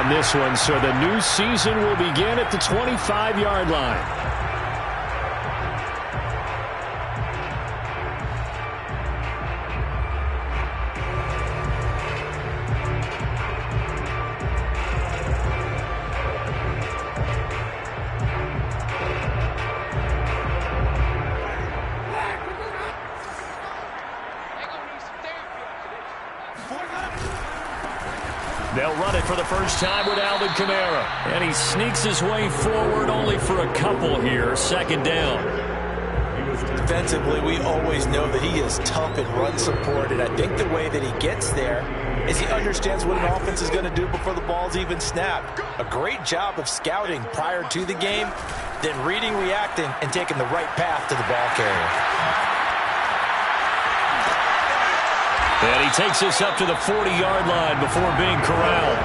on this one, so the new season will begin at the 25-yard line. They'll run it for the first time with Alvin Kamara. And he sneaks his way forward only for a couple here. Second down. Defensively, we always know that he is tough in run support. And I think the way that he gets there is he understands what an offense is going to do before the ball's even snapped. A great job of scouting prior to the game, then reading, reacting, and taking the right path to the ball carrier. And he takes us up to the 40-yard line before being corralled.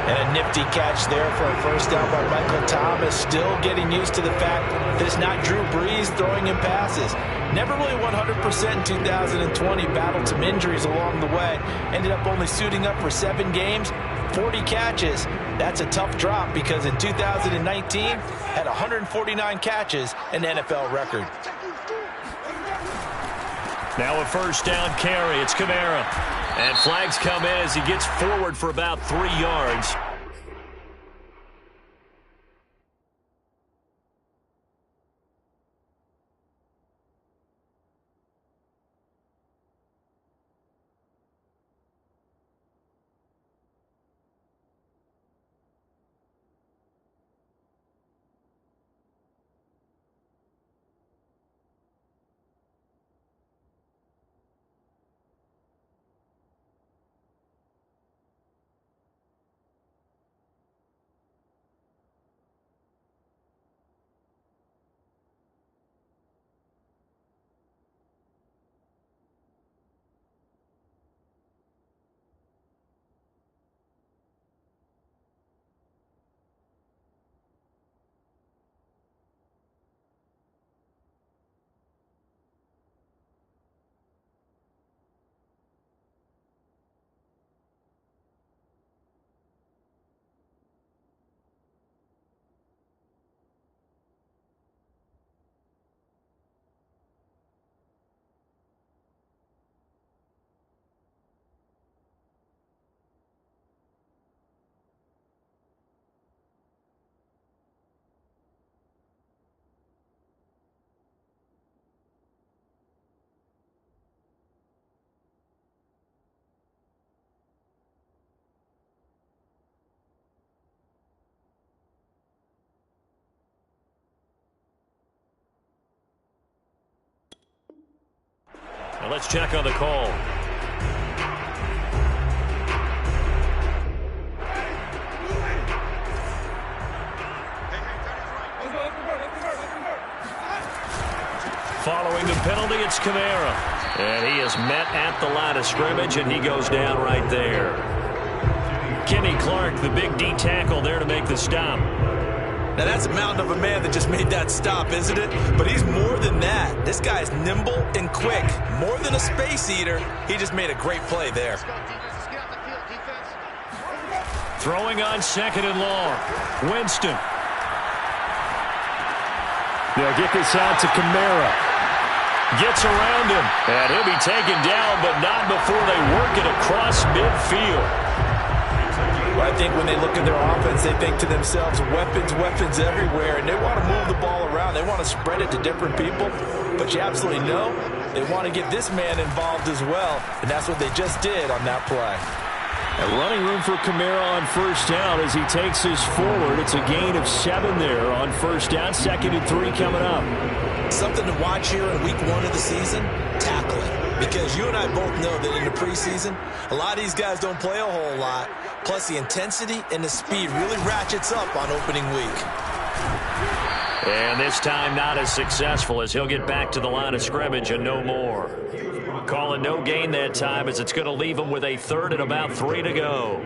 And a nifty catch there for a first down by Michael Thomas. Still getting used to the fact that it's not Drew Brees throwing him passes. Never really 100% in 2020. Battled some injuries along the way. Ended up only suiting up for 7 games, 40 catches. That's a tough drop because in 2019, had 149 catches, an NFL record. Now a first down carry. It's Kamara. And flags come in as he gets forward for about 3 yards. Now let's check on the call. Following the penalty, it's Kamara. And he is met at the line of scrimmage, and he goes down right there. Kenny Clark, the big D tackle there to make the stop. Now, that's a mountain of a man that just made that stop, isn't it? But he's more than that. This guy's nimble and quick. More than a space eater. He just made a great play there. Throwing on second and long. Winston. They'll get this out to Kamara. Gets around him. And he'll be taken down, but not before they work it across midfield. I think when they look at their offense, they think to themselves, weapons, weapons everywhere, and they want to move the ball around. They want to spread it to different people, but you absolutely know they want to get this man involved as well, and that's what they just did on that play. A running room for Kamara on first down as he takes us forward. It's a gain of 7 there on first down. 2nd and 3 coming up. Something to watch here in week 1 of the season, tackling. Because you and I both know that in the preseason, a lot of these guys don't play a whole lot. Plus, the intensity and the speed really ratchets up on opening week. And this time not as successful as he'll get back to the line of scrimmage and no more. Calling no gain that time as it's going to leave him with a 3rd and about 3 to go.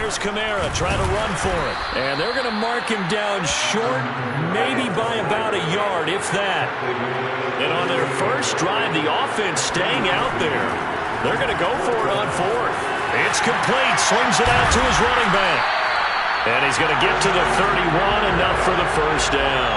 Here's Kamara trying to run for it. And they're going to mark him down short, maybe by about a yard, if that. And on their first drive, the offense staying out there. They're going to go for it on fourth. It's complete. Swings it out to his running back. And he's going to get to the 31, enough for the first down.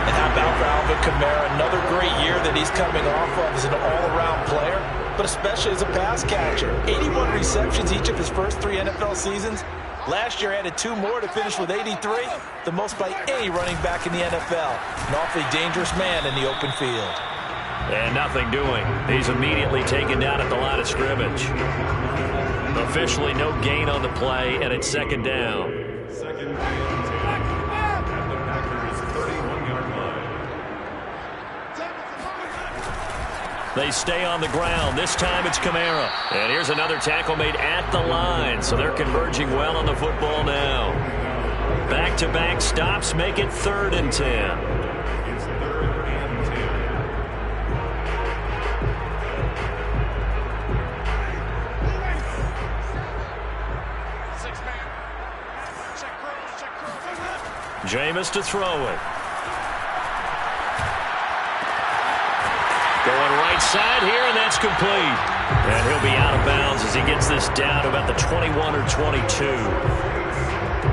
And how about for Alvin Kamara? Another great year that he's coming off of as an all-around player, but especially as a pass catcher. 81 receptions each of his first 3 NFL seasons. Last year added 2 more to finish with 83, the most by any running back in the NFL. An awfully dangerous man in the open field. And nothing doing. He's immediately taken down at the line of scrimmage. Officially no gain on the play, and it's second down. Second and 10 at the Packers' 31-yard line. They stay on the ground. This time it's Kamara. And here's another tackle made at the line. So they're converging well on the football now. Back-to-back stops make it 3rd and 10. It's 3rd and 10. Jameis to throw it. Going right side here, and that's complete. And he'll be out of bounds as he gets this down to about the 21 or 22.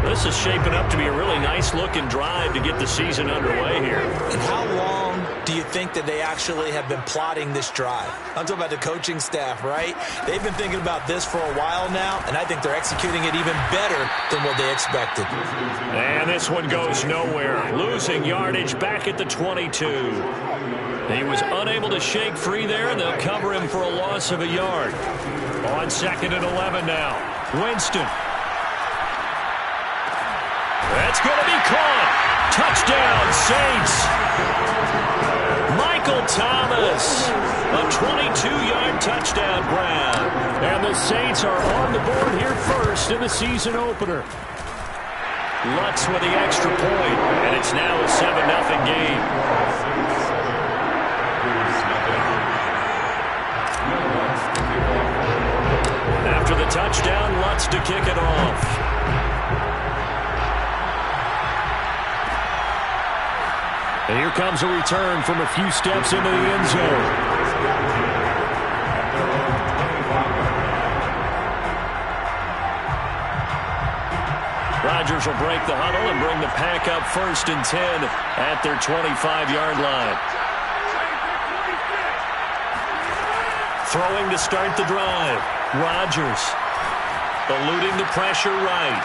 This is shaping up to be a really nice-looking drive to get the season underway here. And how long do you think that they actually have been plotting this drive? I'm talking about the coaching staff, right? They've been thinking about this for a while now, and I think they're executing it even better than what they expected. And this one goes nowhere. Losing yardage back at the 22. He was unable to shake free there, and they'll cover him for a loss of a yard. On 2nd and 11 now. Winston. That's going to be caught. Touchdown, Saints. Michael Thomas. A 22-yard touchdown grab. And the Saints are on the board here first in the season opener. Lutz with the extra point, and it's now a 7-0 game. After the touchdown, Lutz to kick it off. And here comes a return from a few steps into the end zone. Rodgers will break the huddle and bring the pack up 1st and 10 at their 25-yard line. Throwing to start the drive. Rodgers eluding the pressure right.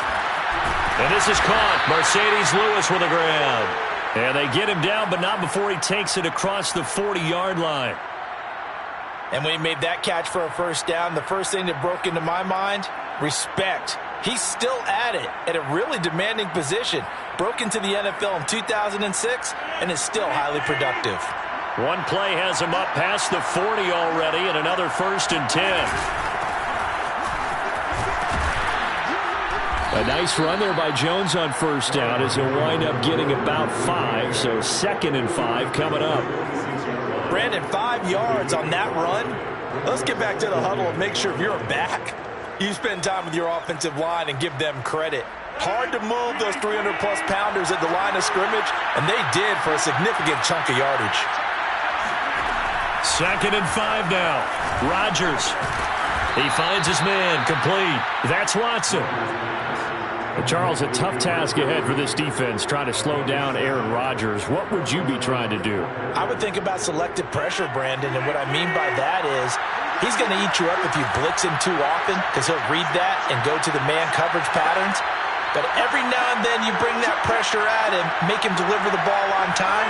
And this is caught. Mercedes Lewis with a grab. And they get him down, but not before he takes it across the 40-yard line. And when he made that catch for a first down, the first thing that broke into my mind, respect. He's still at it at a really demanding position. Broke into the NFL in 2006 and is still highly productive. One play has him up past the 40 already, and another 1st and 10. A nice run there by Jones on first down as he'll wind up getting about 5, so 2nd and 5 coming up. Brandon, 5 yards on that run. Let's get back to the huddle and make sure if you're a back, you spend time with your offensive line and give them credit. Hard to move those 300-plus pounders at the line of scrimmage, and they did for a significant chunk of yardage. 2nd and 5 now. Rodgers. He finds his man complete. That's Watson. Charles, a tough task ahead for this defense, trying to slow down Aaron Rodgers. What would you be trying to do? I would think about selective pressure, Brandon, and what I mean by that is he's going to eat you up if you blitz him too often because he'll read that and go to the man coverage patterns. But every now and then you bring that pressure at him, make him deliver the ball on time.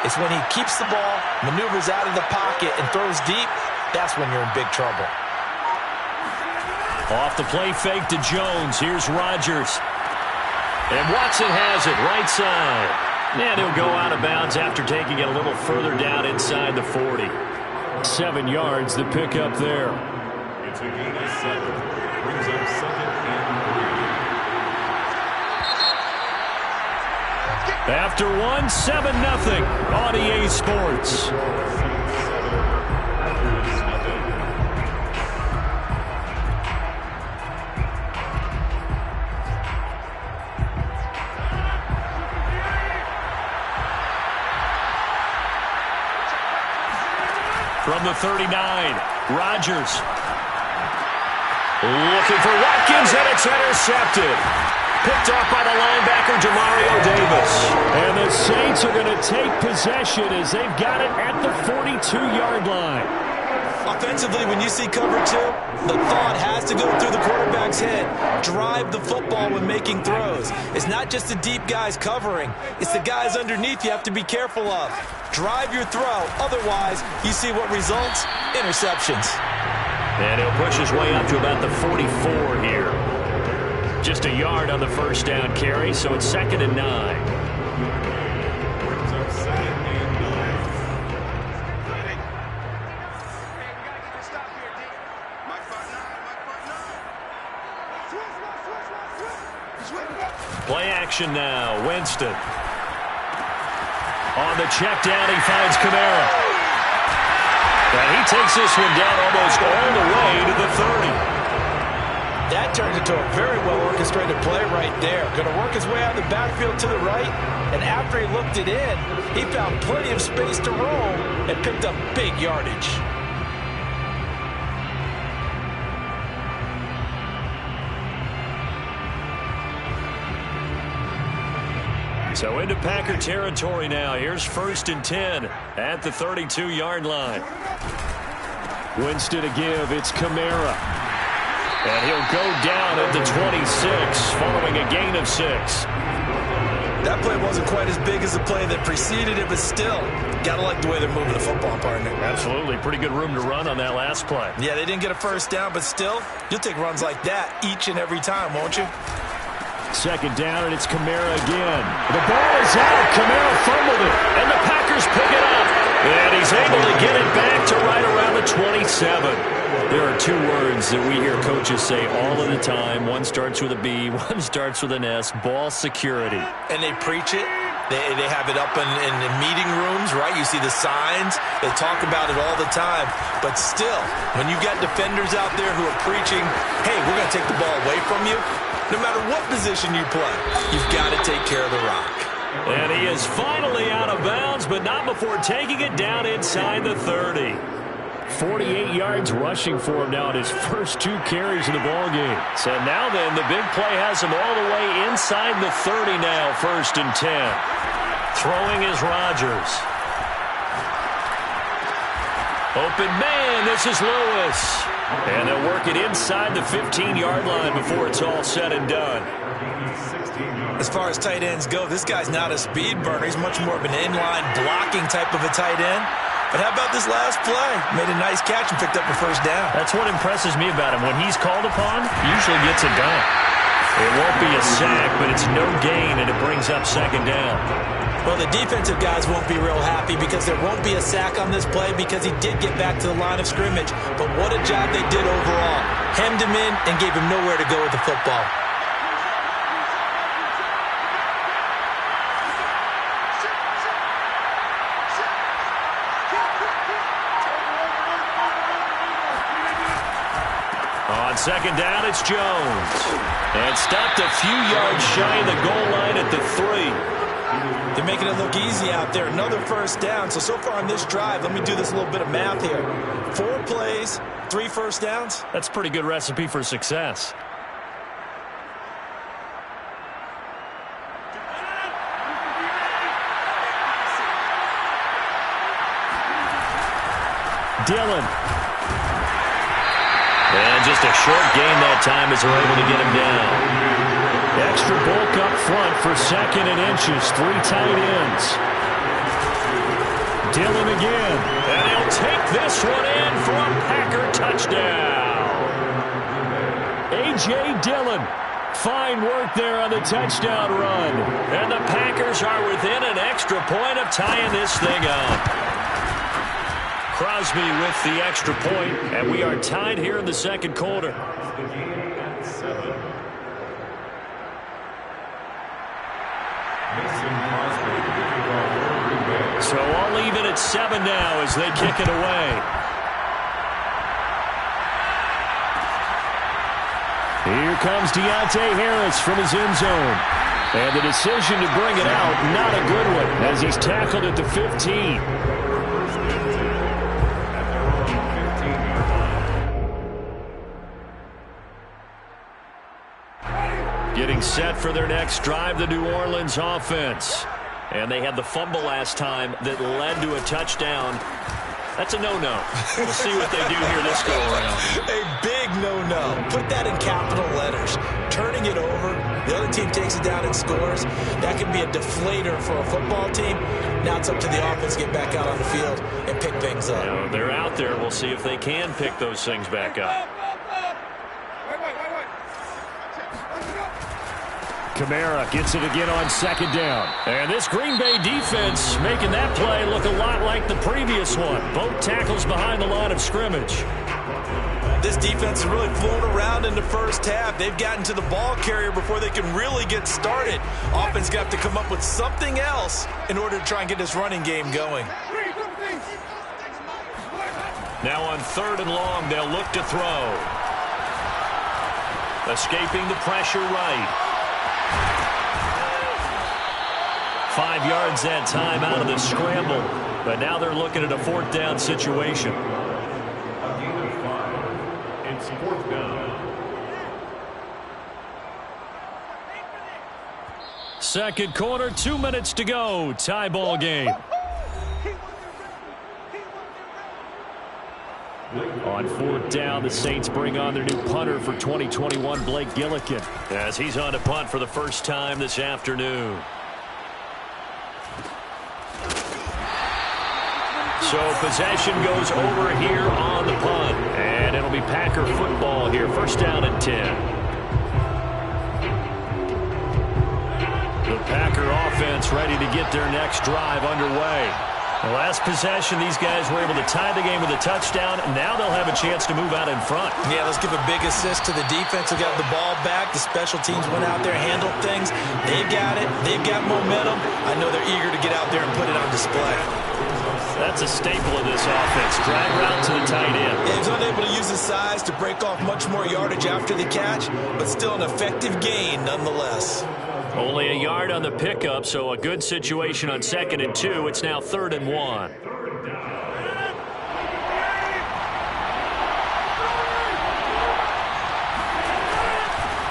It's when he keeps the ball, maneuvers out of the pocket, and throws deep, that's when you're in big trouble. Off the play fake to Jones. Here's Rodgers. And Watson has it right side. And he'll go out of bounds after taking it a little further down inside the 40. 7 yards, the pickup there. It's a gain of 7. Brings up 2nd and 3. After 1, 7-0 on EA Sports. From the 39, Rodgers. Looking for Watkins, and it's intercepted. Picked off by the linebacker, Demario Davis. And the Saints are going to take possession as they've got it at the 42-yard line. Offensively, when you see cover two, the thought has to go through the quarterback's head. Drive the football when making throws. It's not just the deep guys covering. It's the guys underneath you have to be careful of. Drive your throw. Otherwise, you see what results? Interceptions. And he'll push his way up to about the 44 here. Just a yard on the first down carry, so it's 2nd and 9. Play action now. Winston. On the check down, he finds Kamara. And he takes this one down almost all the way to the 30. That turns into a very well-orchestrated play right there. Going to work his way out of the backfield to the right. And after he looked it in, he found plenty of space to roam and picked up big yardage. So into Packer territory now. Here's 1st and 10 at the 32-yard line. Winston to give. It's Kamara. And he'll go down at the 26 following a gain of 6. That play wasn't quite as big as the play that preceded it, but still, got to like the way they're moving the football, partner. Absolutely. Pretty good room to run on that last play. Yeah, they didn't get a first down, but still, you'll take runs like that each and every time, won't you? 2nd down, and it's Kamara again. The ball is out. Kamara fumbled it. And the Packers pick it up. And he's able to get it back to right around the 27. There are 2 words that we hear coaches say all of the time. One starts with a B, one starts with an S. Ball security. And they preach it. They have it up in meeting rooms, right? You see the signs. They talk about it all the time. But still, when you got defenders out there who are preaching, hey, we're going to take the ball away from you, no matter what position you play, you've got to take care of the rock. And he is finally out of bounds, but not before taking it down inside the 30. 48 yards rushing for him now at his first 2 carries of the ballgame. So now then, the big play has him all the way inside the 30 now, 1st and 10. Throwing is Rodgers. Open man, this is Lewis. And they'll work it inside the 15-yard line before it's all said and done. As far as tight ends go, this guy's not a speed burner. He's much more of an inline blocking type of a tight end. But how about this last play? Made a nice catch and picked up a first down. That's what impresses me about him. When he's called upon, he usually gets it done. It won't be a sack, but it's no gain, and it brings up 2nd down. Well, the defensive guys won't be real happy because there won't be a sack on this play because he did get back to the line of scrimmage. But what a job they did overall. Hemmed him in and gave him nowhere to go with the football. On 2nd down, it's Jones. And stopped a few yards shy of the goal line at the 3. They're making it look easy out there. Another first down. So far on this drive, let me do this little bit of math here. 4 plays, 3 first downs. That's a pretty good recipe for success. Dillon. And just a short gain that time as they're able to get him down. Extra bulk up front for 2nd and inches. 3 tight ends. Dillon again. And he'll take this one in for a Packer touchdown. A.J. Dillon. Fine work there on the touchdown run. And the Packers are within an extra point of tying this thing up. Crosby with the extra point, and we are tied here in the 2nd quarter. So all even at 7 now as they kick it away. Here comes Deontay Harris from his end zone. And the decision to bring it out, not a good one, as he's tackled at the 15. Getting set for their next drive, the New Orleans offense. And they had the fumble last time that led to a touchdown. That's a no-no. We'll see what they do here this go-around. A big no-no. Put that in capital letters. Turning it over, the other team takes it down and scores. That can be a deflator for a football team. Now it's up to the offense to get back out on the field and pick things up. You know, they're out there. We'll see if they can pick those things back up. Kamara gets it again on second down. And this Green Bay defense making that play look a lot like the previous one. Both tackles behind the line of scrimmage. This defense has really flown around in the first half. They've gotten to the ball carrier before they can really get started. Offense got to come up with something else in order to try and get this running game going. Now on 3rd and long, they'll look to throw. Escaping the pressure right. 5 yards that time out of the scramble. But now they're looking at a 4th down situation. A gain of 5. It's 4th down. Second quarter, 2 minutes to go. Tie ball game. On 4th down, the Saints bring on their new punter for 2021, Blake Gillikin. As he's on to punt for the first time this afternoon. So possession goes over here on the punt. And it'll be Packer football here. 1st down and 10. The Packer offense ready to get their next drive underway. The last possession, these guys were able to tie the game with a touchdown. Now they'll have a chance to move out in front. Yeah, let's give a big assist to the defense who got the ball back. The special teams went out there, handled things. They've got it. They've got momentum. I know they're eager to get out there and put it on display. That's a staple of this offense. Drag route to the tight end. Yeah, he's unable to use his size to break off much more yardage after the catch, but still an effective gain nonetheless. Only a yard on the pickup, so a good situation on 2nd and 2. It's now 3rd and 1.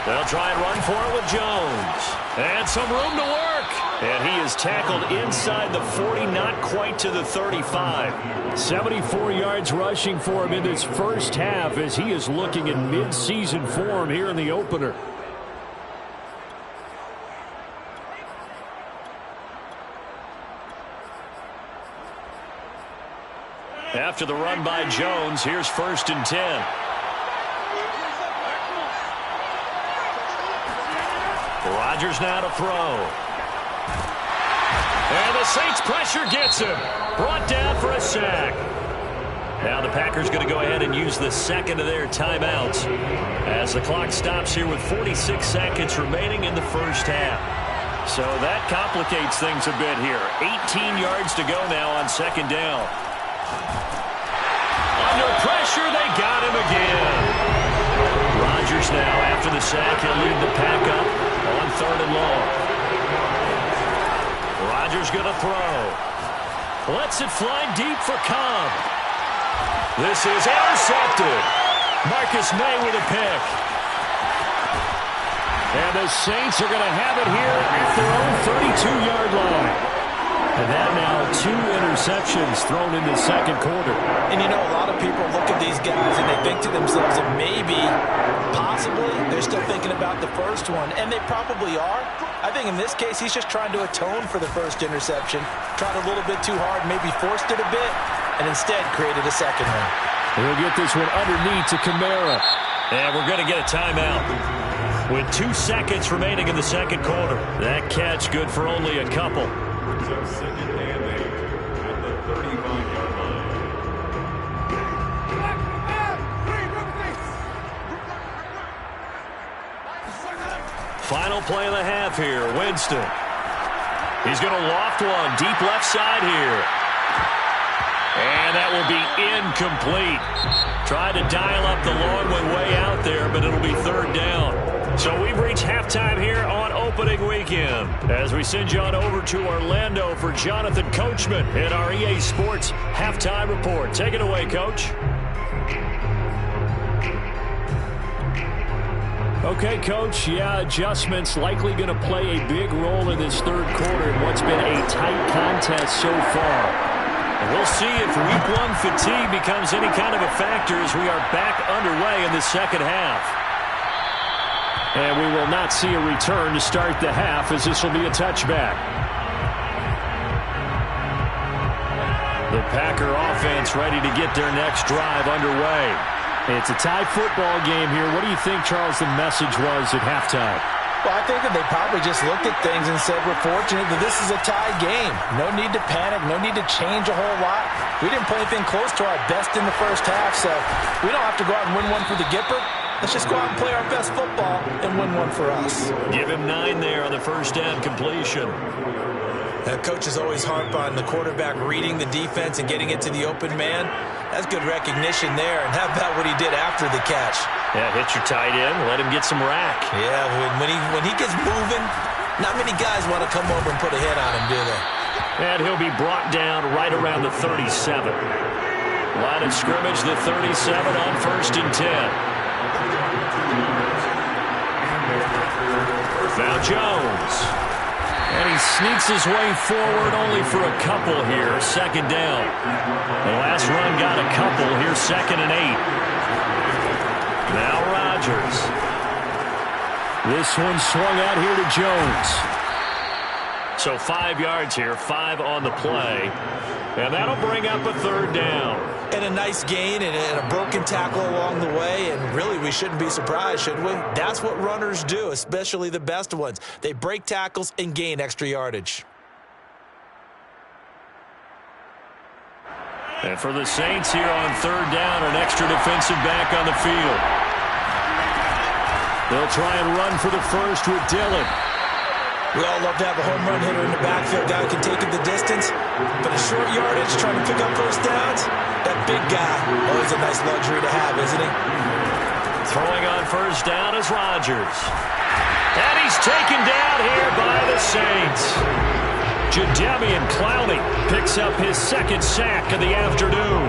They'll try and run for it with Jones. And some room to work. And he is tackled inside the 40, not quite to the 35. 74 yards rushing for him in this first half as he is looking in mid-season form here in the opener. After the run by Jones, here's 1st and 10. Rodgers now to throw. And the Saints pressure gets him. Brought down for a sack. Now the Packers going to go ahead and use the second of their timeouts as the clock stops here with 46 seconds remaining in the first half. So that complicates things a bit here. 18 yards to go now on 2nd down. Under pressure, they got him again. Rodgers now, after the sack, he'll lead the pack up on 3rd and long. Rodgers going to throw. Lets it fly deep for Cobb. This is intercepted. Marcus May with a pick. And the Saints are going to have it here at their own 32-yard line. And that now 2 interceptions thrown in the second quarter. And you know, a lot of people look at these guys and they think to themselves that maybe, possibly, they're still thinking about the first one. And they probably are. I think in this case, he's just trying to atone for the first interception. Tried a little bit too hard, maybe forced it a bit, and instead created a second one. We'll get this one underneath to Kamara. And we're going to get a timeout with 2 seconds remaining in the second quarter. That catch good for only a couple. So 2nd and 8 at the 35-yard line. Final play of the half here. Winston. He's going to loft one deep left side here. And that will be incomplete. Tried to dial up the long one way out there, but it'll be 3rd down. So we've reached halftime here on opening weekend as we send you on over to Orlando for Jonathan Coachman in our EA Sports Halftime Report. Take it away, Coach. Okay, Coach, yeah, adjustments likely going to play a big role in this third quarter in what's been a tight contest so far. And we'll see if Week 1 fatigue becomes any kind of a factor as we are back underway in the second half. And we will not see a return to start the half, as this will be a touchback. The Packer offense ready to get their next drive underway. It's a tie football game here. What do you think, Charles, the message was at halftime? Well, I think that they probably just looked at things and said, we're fortunate that this is a tie game. No need to panic. No need to change a whole lot. We didn't play anything close to our best in the first half, so we don't have to go out and win one for the Gipper. Let's just go out and play our best football and win one for us. Give him 9 there on the first down completion. Coaches always harp on the quarterback reading the defense and getting it to the open man. That's good recognition there. And how about what he did after the catch? Yeah, hit your tight end, let him get some rack. Yeah, when he gets moving, not many guys want to come over and put a hit on him, do they? And he'll be brought down right around the 37. Line of scrimmage, the 37 on 1st and 10. Now Jones. And he sneaks his way forward only for a couple here. 2nd down. The last run got a couple. Here's 2nd and 8. Now Rodgers. This one swung out here to Jones. So 5 yards here, 5 on the play. And that'll bring up a 3rd down. And a nice gain and a broken tackle along the way. And really, we shouldn't be surprised, should we? That's what runners do, especially the best ones. They break tackles and gain extra yardage. And for the Saints here on 3rd down, an extra defensive back on the field. They'll try and run for the first with Dillon. We all love to have a home run hitter in the backfield, guy who can take it the distance. But a short yardage, trying to pick up first downs, that big guy, always a nice luxury to have, isn't he? Throwing on 1st down is Rodgers. And he's taken down here by the Saints. Jadeveon Clowney picks up his 2nd sack of the afternoon.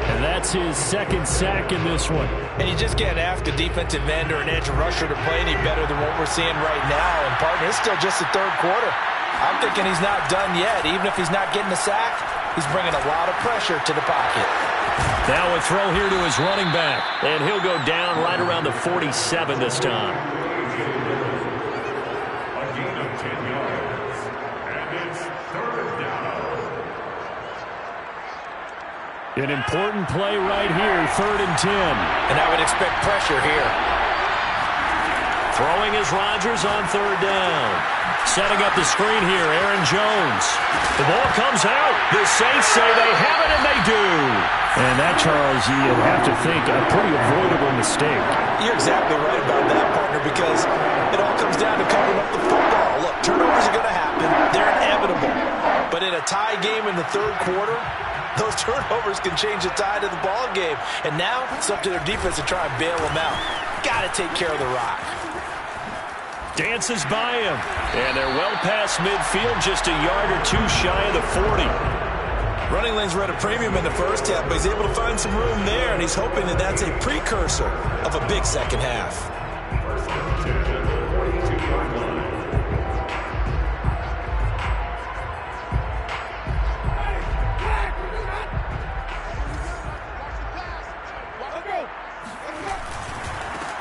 And that's his 2nd sack in this one. And you just can't ask a defensive end or an edge rusher to play any better than what we're seeing right now. And, partner, it's still just the 3rd quarter. I'm thinking he's not done yet. Even if he's not getting a sack, he's bringing a lot of pressure to the pocket. Now a throw here to his running back. And he'll go down right around the 47 this time. A gain of 10 yards. And it's 3rd down. An important play right here, 3rd and 10. And I would expect pressure here. Throwing is Rodgers on 3rd down. Setting up the screen here, Aaron Jones. The ball comes out. The Saints say they have it, and they do. And that, Charles, you'd have to think a pretty avoidable mistake. You're exactly right about that, partner, because it all comes down to covering up the football. Look, turnovers are going to happen. They're inevitable. But in a tie game in the 3rd quarter, those turnovers can change the tide of the ball game. And now it's up to their defense to try and bail them out. Got to take care of the rock. Dances by him. And they're well past midfield, just a yard or 2 shy of the 40. Running lanes were at a premium in the first half, but he's able to find some room there, and he's hoping that that's a precursor of a big second half. First and 10 at the 42-yard line.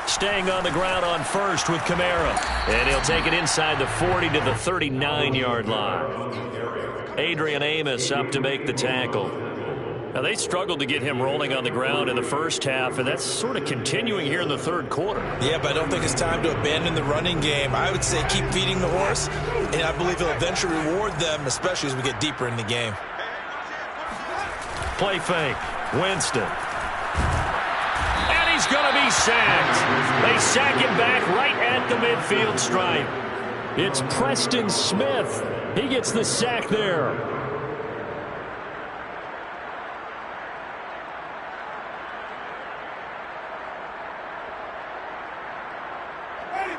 Staying on the ground on 1st with Kamara. And he'll take it inside the 40 to the 39-yard line. Adrian Amos up to make the tackle. Now, they struggled to get him rolling on the ground in the first half, and that's sort of continuing here in the 3rd quarter. Yeah, but I don't think it's time to abandon the running game. I would say keep feeding the horse, and I believe he'll eventually reward them, especially as we get deeper in the game. Play fake. Winston. And he's going to be sacked. They sack him back right at the midfield stripe. It's Preston Smith. He gets the sack there.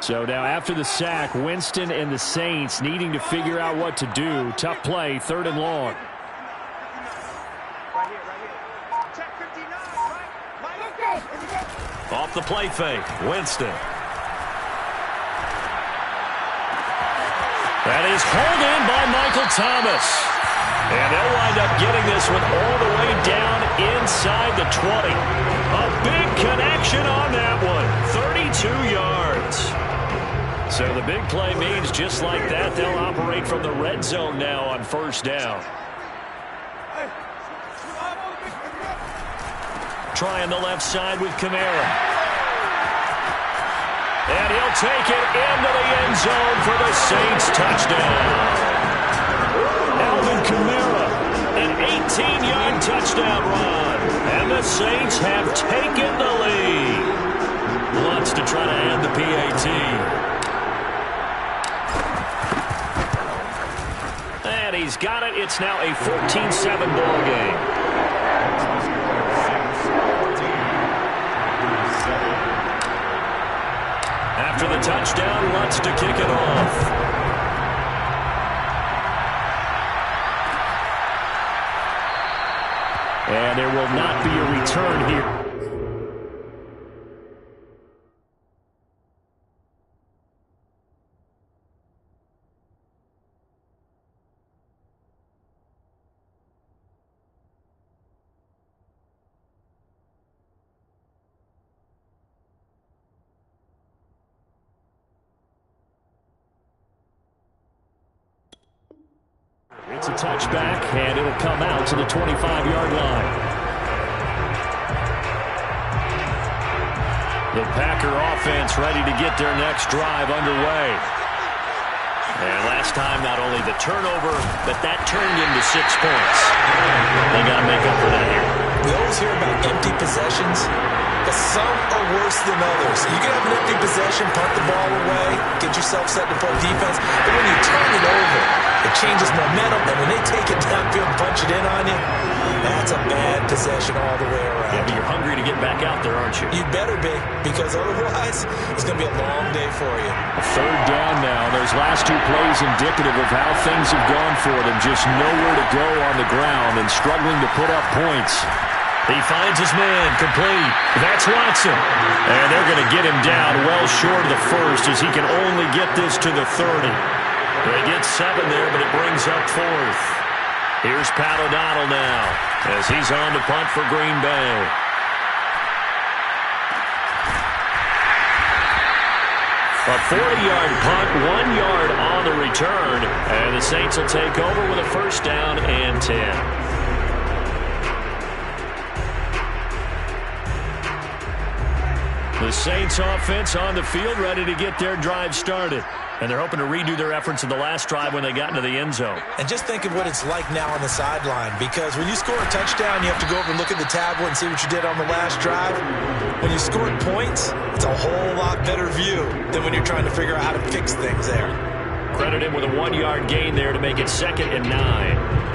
So now after the sack, Winston and the Saints needing to figure out what to do. Tough play, 3rd and long. Off the play fake, Winston. That is hauled in by Michael Thomas. And they'll wind up getting this one all the way down inside the 20. A big connection on that one. 32 yards. So the big play means just like that, they'll operate from the red zone now on first down. Trying the left side with Kamara. And he'll take it into the end zone for the Saints touchdown. Alvin Kamara, an 18-yard touchdown run. And the Saints have taken the lead. Wants to try to add the PAT. And he's got it. It's now a 14-7 ball game. After the touchdown, wants to kick it off. And there will not be a return here. It's a touchback, and it'll come out to the 25-yard line. The Packer offense ready to get their next drive underway. And last time, not only the turnover, but that turned into 6 points. They got to make up for that here. We always hear about empty possessions, but some are worse than others. You can have an empty possession, punt the ball away, get yourself set to play defense, but when you turn it over, it changes momentum, and when they take it downfield and punch it in on you, that's a bad possession all the way around. Yeah, but you're hungry to get back out there, aren't you? You better be, because otherwise, it's going to be a long day for you. Third down now. Those last 2 plays indicative of how things have gone for them. Just nowhere to go on the ground and struggling to put up points. He finds his man, complete. That's Watson. And they're going to get him down well short of the first as he can only get this to the 30. They get 7 there, but it brings up 4th. Here's Pat O'Donnell now as he's on to punt for Green Bay. A 40-yard punt, 1 yard on the return, and the Saints will take over with a first down and 10. The Saints offense on the field ready to get their drive started. And they're hoping to redo their efforts in the last drive when they got into the end zone. And just think of what it's like now on the sideline, because when you score a touchdown, you have to go over and look at the tablet and see what you did on the last drive. When you scored points, it's a whole lot better view than when you're trying to figure out how to fix things there. Credit him with a 1 yard gain there to make it 2nd and 9.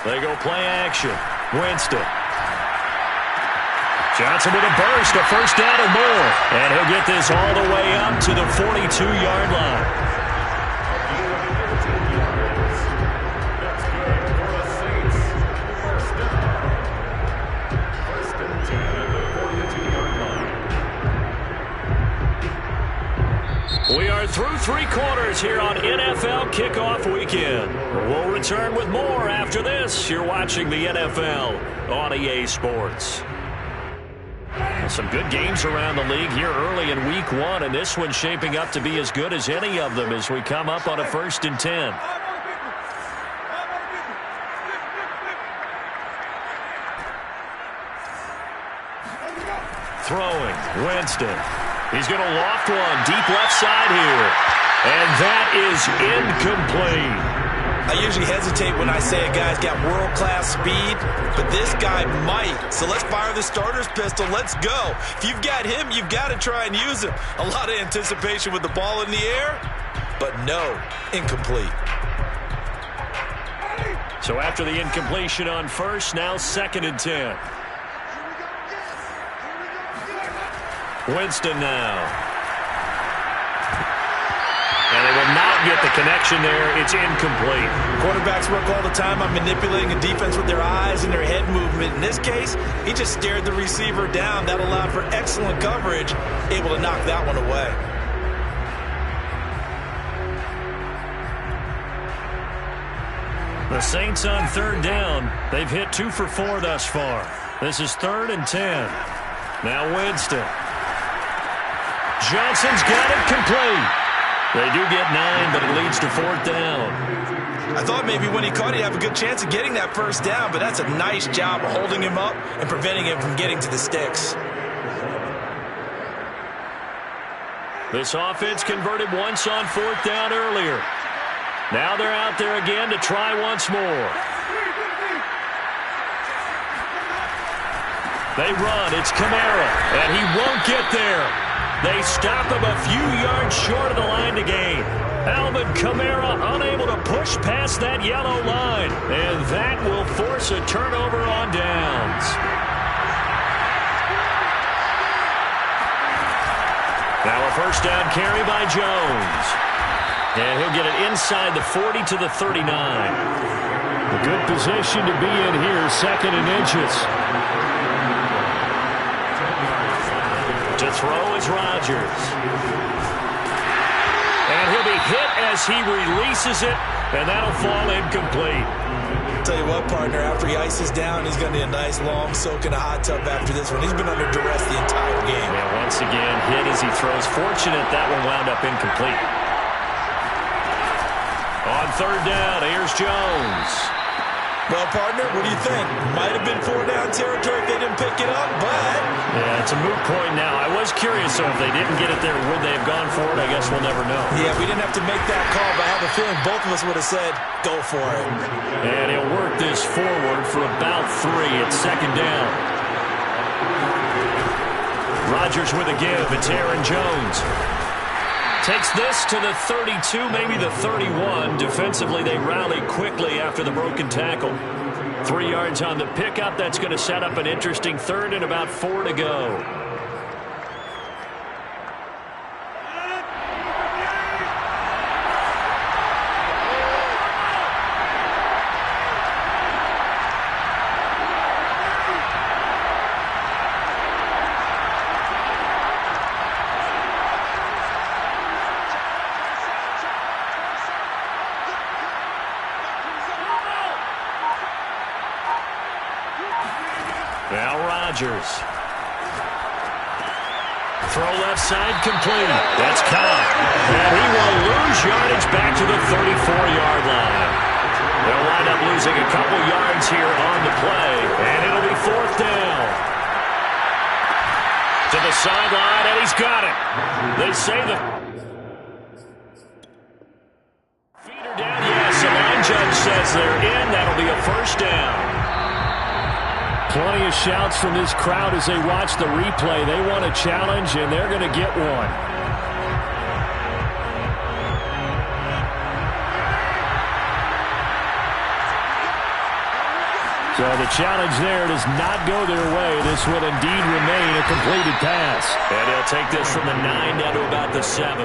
They go play action. Winston. Johnson with a burst, a first down and more. And he'll get this all the way up to the 42-yard line. We are through 3 quarters here on NFL Kickoff Weekend. We'll return with more after this. You're watching the NFL on EA Sports. Some good games around the league here early in Week 1, and this one's shaping up to be as good as any of them as we come up on a 1st and 10. Throwing, Winston. He's going to loft one deep left side here. And that is incomplete. I usually hesitate when I say a guy's got world-class speed, but this guy might. So let's fire the starter's pistol. Let's go. If you've got him, you've got to try and use him. A lot of anticipation with the ball in the air, but no, incomplete. So after the incompletion on first, now 2nd and 10. Winston now. And they will not get the connection there. It's incomplete. Quarterbacks work all the time on manipulating a defense with their eyes and their head movement. In this case, he just stared the receiver down. That allowed for excellent coverage, able to knock that one away. The Saints on third down. They've hit 2 for 4 thus far. This is 3rd and 10. Now Winston. Johnson's got it complete. They do get 9, but it leads to 4th down. I thought maybe when he caught it, he'd have a good chance of getting that first down, but that's a nice job of holding him up and preventing him from getting to the sticks. This offense converted once on 4th down earlier. Now they're out there again to try once more. They run. It's Kamara, and he won't get there. They stop him a few yards short of the line to gain. Alvin Kamara unable to push past that yellow line, and that will force a turnover on downs. Now a first down carry by Jones. And he'll get it inside the 40 to the 39. A good position to be in here, 2nd and inches. To throw is Rodgers. And he'll be hit as he releases it, and that'll fall incomplete. Tell you what, partner, after he ices down, he's going to need a nice long soak in a hot tub after this one. He's been under duress the entire game. Yeah, once again, hit as he throws. Fortunate that one wound up incomplete. On third down, here's Jones. Well, partner, what do you think? Might have been 4-down territory if they didn't pick it up, but... Yeah, it's a moot point now. I was curious, so if they didn't get it there, would they have gone for it? I guess we'll never know. Yeah, we didn't have to make that call, but I have a feeling both of us would have said, go for it. And he'll work this forward for about 3. It's 2nd down. Rodgers with a give. It's Aaron Jones. Takes this to the 32, maybe the 31. Defensively, they rally quickly after the broken tackle. 3 yards on the pickup. That's going to set up an interesting 3rd and about 4 to go. Now Rodgers. Throw left side complete. That's caught. And he will lose yardage back to the 34-yard line. They'll wind up losing a couple yards here on the play. And it'll be 4th down. To the sideline, and he's got it. They say the feet are down. Yes, the line judge says they're in. That'll be a first down. Plenty of shouts from this crowd as they watch the replay. They want a challenge, and they're going to get one. So the challenge there does not go their way. This will indeed remain a completed pass. And he'll take this from the 9 down to about the 7.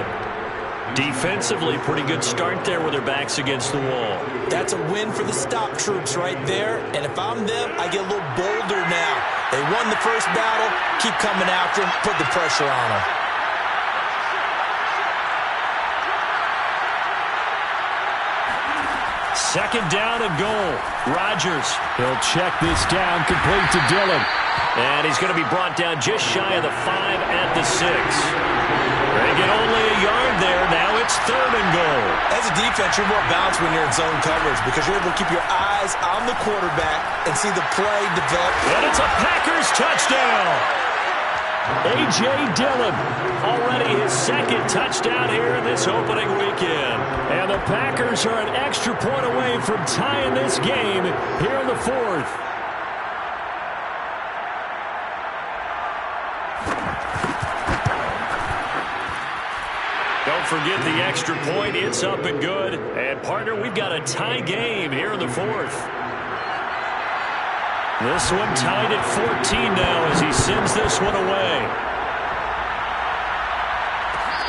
Defensively, pretty good start there with their backs against the wall. That's a win for the stop troops right there. And if I'm them, I get a little bolder now. They won the first battle. Keep coming after them. Put the pressure on them. Second down and goal. Rodgers. He'll check this down, complete to Dillon. And he's going to be brought down just shy of the 5 at the 6. They get only a yard there. Now it's 3rd and goal. As a defense, you're more balanced when you're in zone coverage because you're able to keep your eyes on the quarterback and see the play develop. And it's a Packers touchdown. A.J. Dillon. Already his 2nd touchdown here in this opening weekend. And the Packers are an extra point away from tying this game here in the 4th. Don't forget the extra point. It's up and good. And, partner, we've got a tie game here in the 4th. This one tied at 14 now as he sends this one away.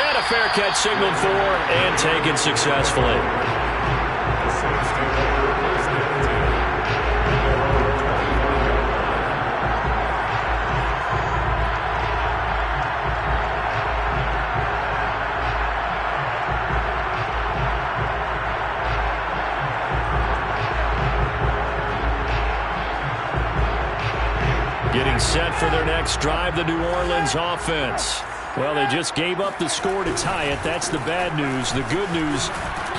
And a fair catch signaled for and taken successfully. Getting set for their next drive, the New Orleans offense. Well, they just gave up the score to tie it. That's the bad news. The good news,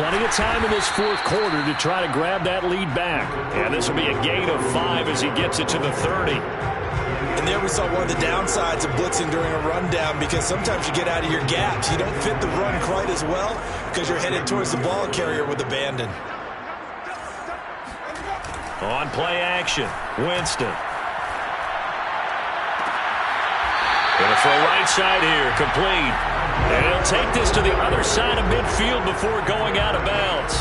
plenty of time in this fourth quarter to try to grab that lead back. And this will be a gain of 5 as he gets it to the 30. And there we saw one of the downsides of blitzing during a rundown, because sometimes you get out of your gaps. You don't fit the run quite as well because you're headed towards the ball carrier with abandon. On play action, Winston. Gonna throw right side here, complete. And he'll take this to the other side of midfield before going out of bounds.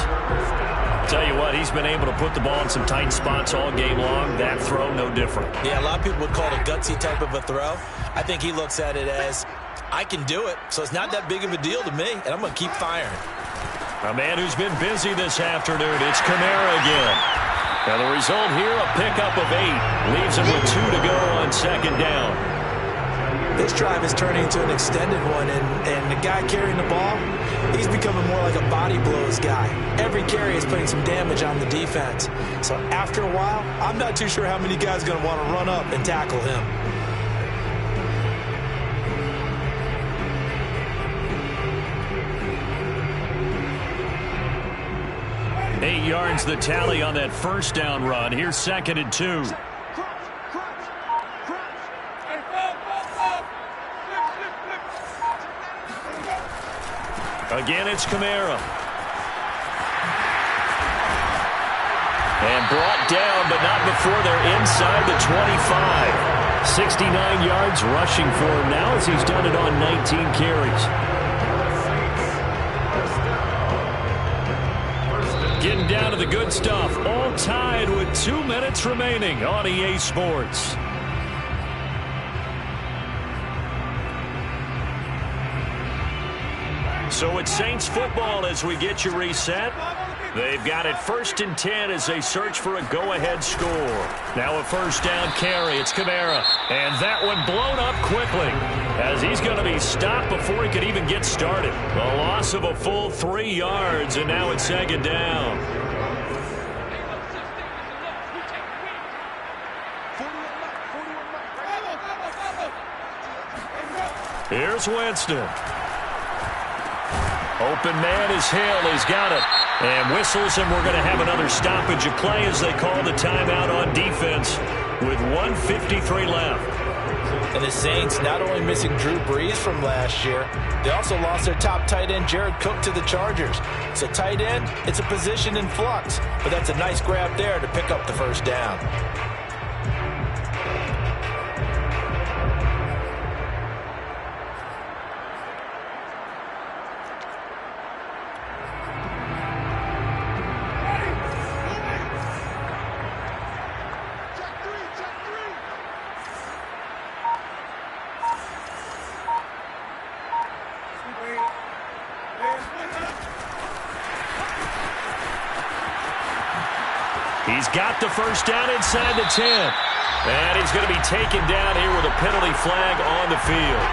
Tell you what, he's been able to put the ball in some tight spots all game long. That throw, no different. Yeah, a lot of people would call it a gutsy type of a throw. I think he looks at it as, I can do it, so it's not that big of a deal to me, and I'm going to keep firing. A man who's been busy this afternoon, it's Kamara again. And the result here, a pickup of 8. Leaves him with 2 to go on second down. This drive is turning into an extended one, and the guy carrying the ball, he's becoming more like a body blows guy. Every carry is putting some damage on the defense. So after a while, I'm not too sure how many guys are going to want to run up and tackle him. Eight yards the tally on that first down run. Here's 2nd and 2. Again, it's Kamara. And brought down, but not before they're inside the 25. 69 yards rushing for him now as he's done it on 19 carries. Getting down to the good stuff. All tied with 2 minutes remaining on EA Sports. So it's Saints football as we get you reset. They've got it 1st and 10 as they search for a go-ahead score. Now a first down carry. It's Kamara. And that one blown up quickly as he's going to be stopped before he could even get started. A loss of a full 3 yards, and now it's 2nd down. Here's Winston. Open man is Hill. He's got it. And whistles, and we're going to have another stoppage of play as they call the timeout on defense with 1:53 left. And the Saints not only missing Drew Brees from last year, they also lost their top tight end, Jared Cook, to the Chargers. So tight end, it's a position in flux. But that's a nice grab there to pick up the first down. He's got the first down inside the 10. And he's going to be taken down here with a penalty flag on the field.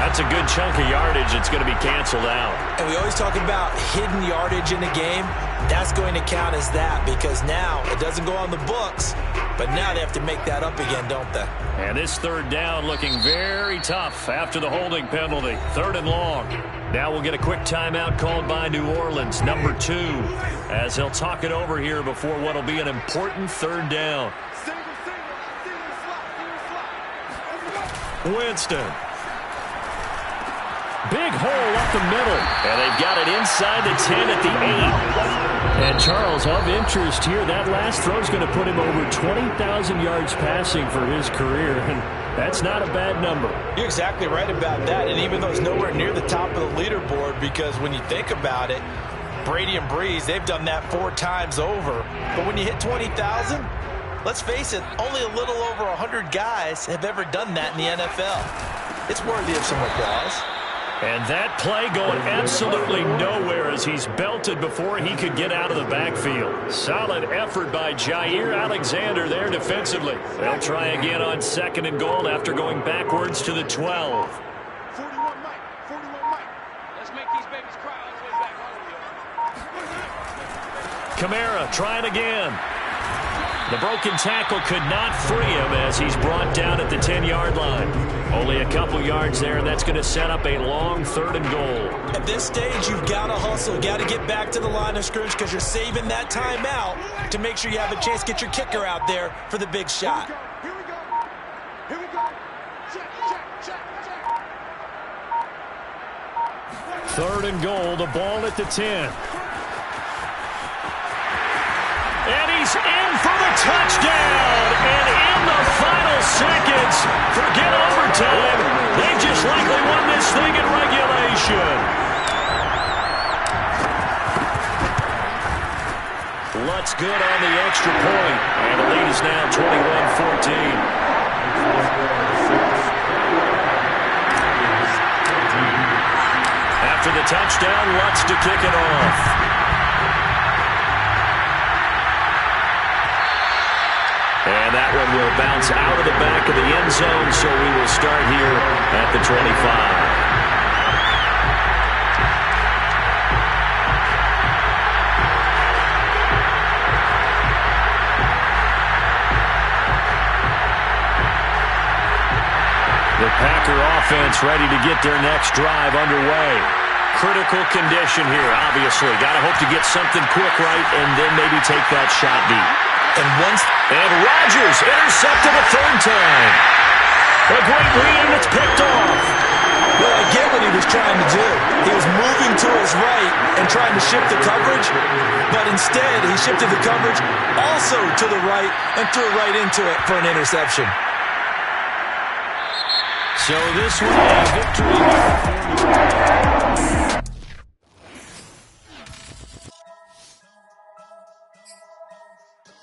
That's a good chunk of yardage. It's going to be canceled out. And we always talk about hidden yardage in a game. That's going to count as that because now it doesn't go on the books, but now they have to make that up again, don't they? And this third down looking very tough after the holding penalty. 3rd and long. Now we'll get a quick timeout called by New Orleans, number 2, as they'll talk it over here before what will be an important 3rd down. Winston. Big hole up the middle. And they've got it inside the 10 at the 8. And Charles, of interest here, that last throw is going to put him over 20,000 yards passing for his career. And that's not a bad number. You're exactly right about that. And even though it's nowhere near the top of the leaderboard, because when you think about it, Brady and Breeze, they've done that 4 times over. But when you hit 20,000, let's face it, only a little over 100 guys have ever done that in the NFL. it's worthy of some applause. And that play going absolutely nowhere as he's belted before he could get out of the backfield. Solid effort by Jair Alexander there defensively. They'll try again on 2nd and goal after going backwards to the 12. 41 Mike. 41 Mike. Let's make these babies cry all the way back home. Kamara trying again. The broken tackle could not free him as he's brought down at the 10-yard line. Only a couple yards there, and that's going to set up a long 3rd and goal. At this stage, you've got to hustle. Got to get back to the line of scrimmage because you're saving that timeout to make sure you have a chance to get your kicker out there for the big shot. Here we go. Here we go. Check, check, check, check. 3rd and goal, the ball at the 10. And he's in for the touchdown. And in the final seconds, forget overtime. They just likely won this thing in regulation. Lutz good on the extra point. And the lead is now 21-14. After the touchdown, Lutz to kick it off. And that one will bounce out of the back of the end zone, so we will start here at the 25. The Packer offense ready to get their next drive underway. Critical condition here, obviously. Got to hope to get something quick right and then maybe take that shot deep. And Rodgers intercepted a 3rd time. A great read, and it's picked off. Well, I get what he was trying to do. He was moving to his right and trying to shift the coverage, but instead he shifted the coverage also to the right and threw right into it for an interception. So this one is victory.